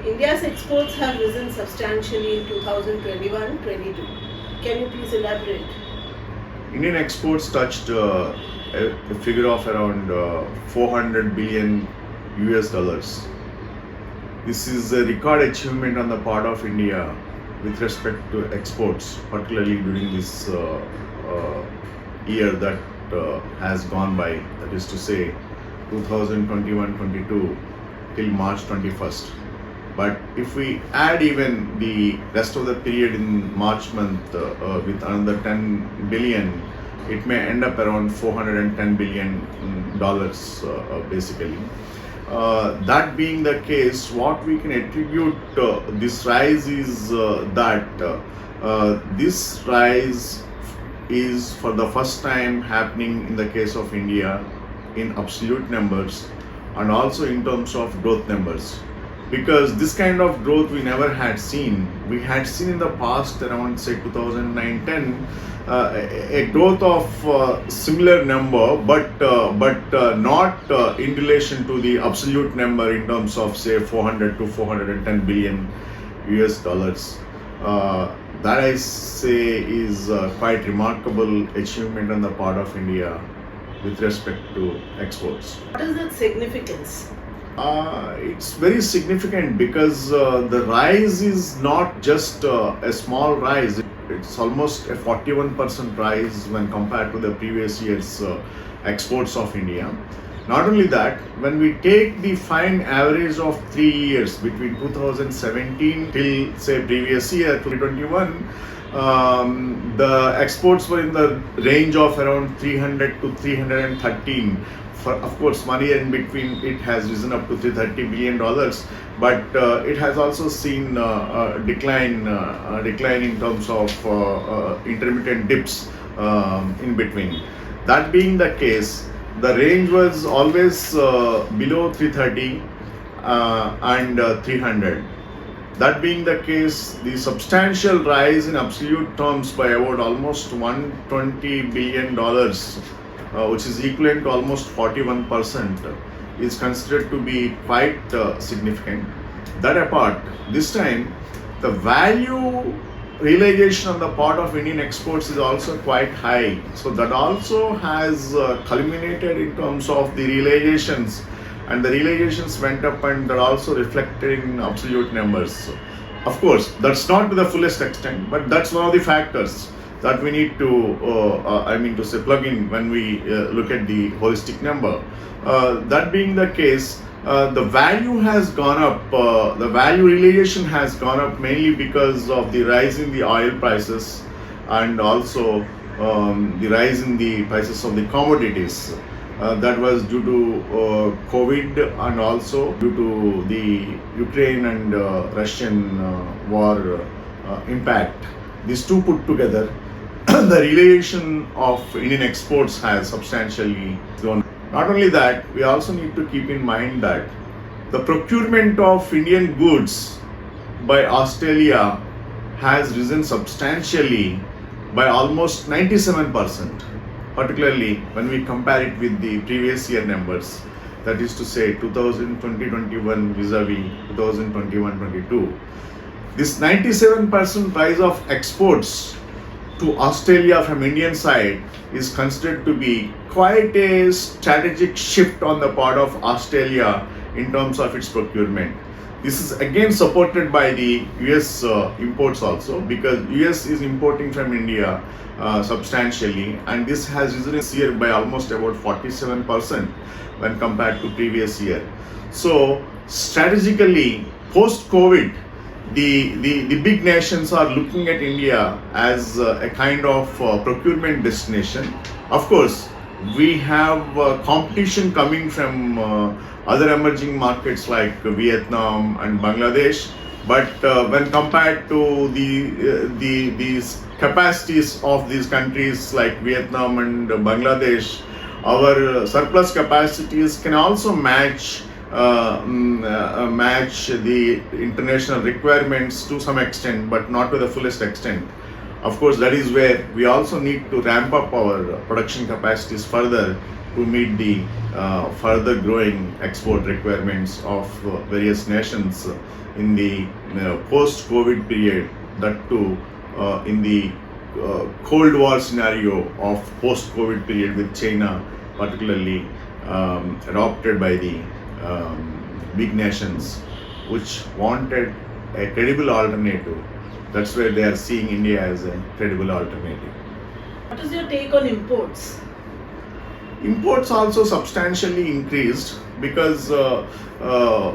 India's exports have risen substantially in 2021-22. Can you please elaborate? Indian exports touched a figure of around 400 billion US dollars. This is a record achievement on the part of India with respect to exports, particularly during this year that has gone by, that is to say 2021-22 till March 21st. But if we add even the rest of the period in March month with another 10 billion, it may end up around 410 billion dollars basically. That being the case, what we can attribute this rise is that this rise is for the first time happening in the case of India in absolute numbers and also in terms of growth numbers, because this kind of growth we never had seen. We had seen in the past around say 2009-10 a growth of similar number, but not in relation to the absolute number in terms of say 400 to 410 billion US dollars. That I say is quite remarkable achievement on the part of India with respect to exports. What is its significance? It's very significant because the rise is not just a small rise. It's almost a 41% rise when compared to the previous year's exports of India. Not only that, when we take the fine average of 3 years between 2017 till say previous year 2021, the exports were in the range of around 300 to 313. For, of course, one year in between it has risen up to $330 billion, but it has also seen a decline in terms of intermittent dips in between. That being the case, the range was always below 330 and 300. That being the case, the substantial rise in absolute terms by about almost $120 billion, which is equivalent to almost 41%, is considered to be quite significant. That apart, this time the value realization on the part of Indian exports is also quite high. So that also has culminated in terms of the realizations, and the realizations went up and are also reflected in absolute numbers. Of course, that's not to the fullest extent, but that's one of the factors that we need to, plug in when we look at the holistic number. That being the case, the value has gone up, the value realization has gone up mainly because of the rise in the oil prices and also the rise in the prices of the commodities. That was due to COVID and also due to the Ukraine and Russian war impact. These two put together, the realization of Indian exports has substantially grown. Not only that, we also need to keep in mind that the procurement of Indian goods by Australia has risen substantially by almost 97%, particularly when we compare it with the previous year numbers, that is to say 2020-21 vis-a-vis 2021-22. This 97% rise of exports to Australia from Indian side is considered to be quite a strategic shift on the part of Australia in terms of its procurement. This is again supported by the US imports also, because US is importing from India substantially, and this has risen this year by almost about 47% when compared to previous year. So strategically, post-COVID, the big nations are looking at India as a kind of procurement destination. Of course, we have competition coming from other emerging markets like Vietnam and Bangladesh, but when compared to these capacities of these countries like Vietnam and Bangladesh, our surplus capacities can also match the international requirements to some extent, but not to the fullest extent. Of course, that is where we also need to ramp up our production capacities further to meet the further growing export requirements of various nations in the post-COVID period, that too in the Cold War scenario of post-COVID period with China particularly adopted by the big nations which wanted a credible alternative. That's where they are seeing India as a credible alternative. What is your take on imports? Imports also substantially increased because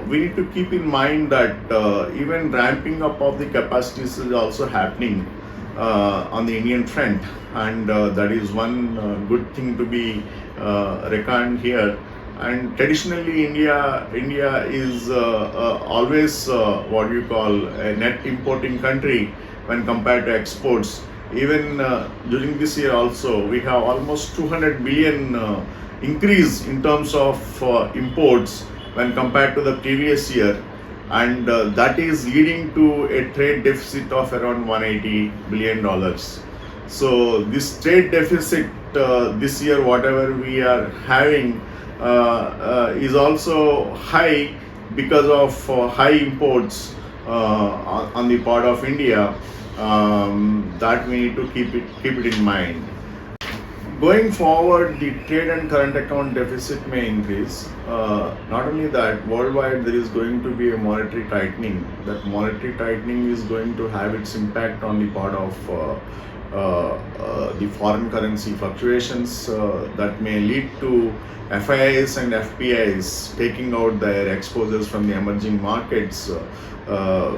we need to keep in mind that even ramping up of the capacities is also happening on the Indian front, and that is one good thing to be reckoned here. And traditionally, India is always what you call a net importing country when compared to exports. Even during this year also, we have almost 200 billion increase in terms of imports when compared to the previous year, and that is leading to a trade deficit of around $180 billion. So this trade deficit this year, whatever we are having, is also high because of high imports on the part of India. That we need to keep it in mind. Going forward, the trade and current account deficit may increase. Not only that, worldwide there is going to be a monetary tightening. That monetary tightening is going to have its impact on the part of the foreign currency fluctuations that may lead to FIIs and FPIs taking out their exposures from the emerging markets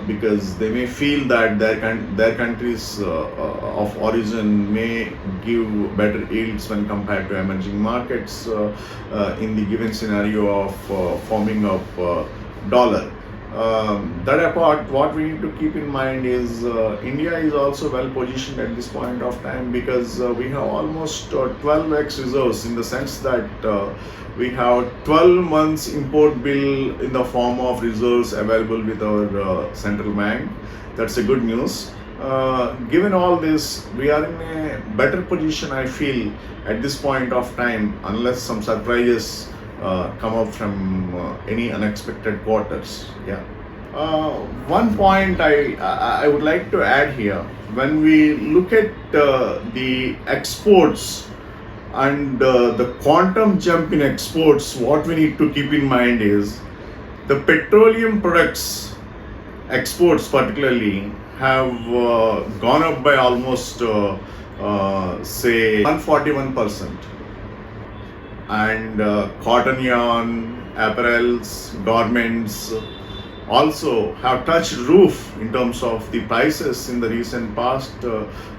because they may feel that their countries of origin may give better yields when compared to emerging markets in the given scenario of forming of dollar. That apart, what we need to keep in mind is India is also well positioned at this point of time because we have almost 12x reserves, in the sense that we have 12 months import bill in the form of reserves available with our central bank. That's a good news. Given all this, we are in a better position, I feel, at this point of time, unless some surprises come up from any unexpected quarters. Yeah. One point I would like to add here: when we look at the exports and the quantum jump in exports, what we need to keep in mind is the petroleum products exports particularly have gone up by almost say 141%. And cotton yarn, apparels, garments also have touched roof in terms of the prices in the recent past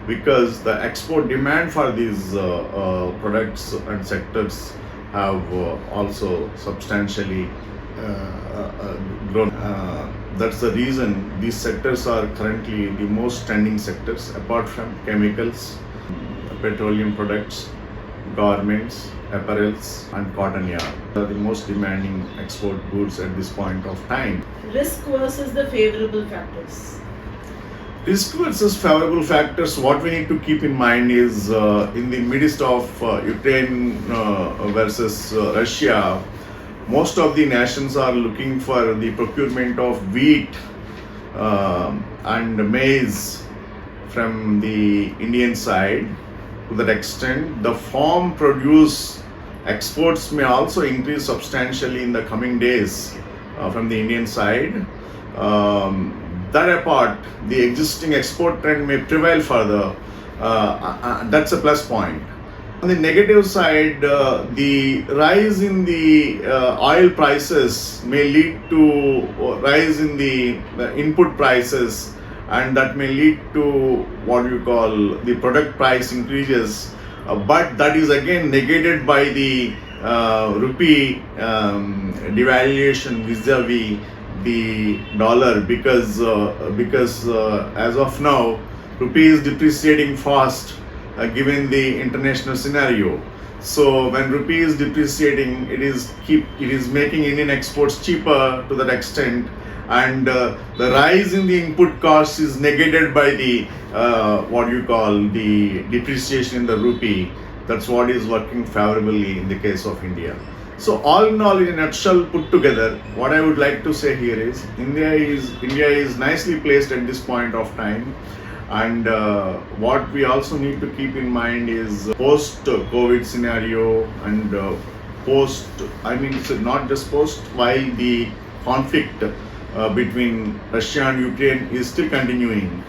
because the export demand for these products and sectors have also substantially grown. That's the reason these sectors are currently the most trending sectors, apart from chemicals, petroleum products, garments, apparels, and cotton yarn are the most demanding export goods at this point of time. Risk versus the favorable factors. Risk versus favorable factors, what we need to keep in mind is in the midst of Ukraine versus Russia, most of the nations are looking for the procurement of wheat and maize from the Indian side. To that extent, the farm produce exports may also increase substantially in the coming days from the Indian side. That apart, the existing export trend may prevail further. That's a plus point. On the negative side, the rise in the oil prices may lead to rise in the input prices, and that may lead to what you call the product price increases, but that is again negated by the rupee devaluation vis-a-vis the dollar because as of now rupee is depreciating fast given the international scenario. So when rupee is depreciating, it is making Indian exports cheaper to that extent, and the rise in the input cost is negated by the what you call the depreciation in the rupee. That's what is working favorably in the case of India. So all in all, in a nutshell, put together, what I would like to say here is India is nicely placed at this point of time, and what we also need to keep in mind is post-COVID scenario and post. I mean, it's not just post, while the conflict between Russia and Ukraine is still continuing.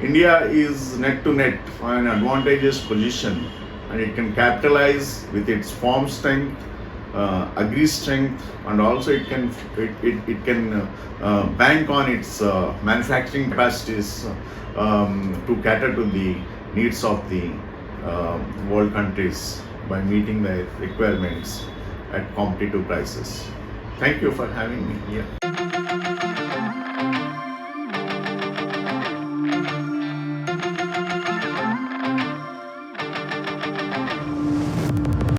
India is net to net on an advantageous position, and it can capitalize with its farm strength, agri strength, and also it can bank on its manufacturing capacities to cater to the needs of the world countries by meeting their requirements at competitive prices. Thank you for having me here.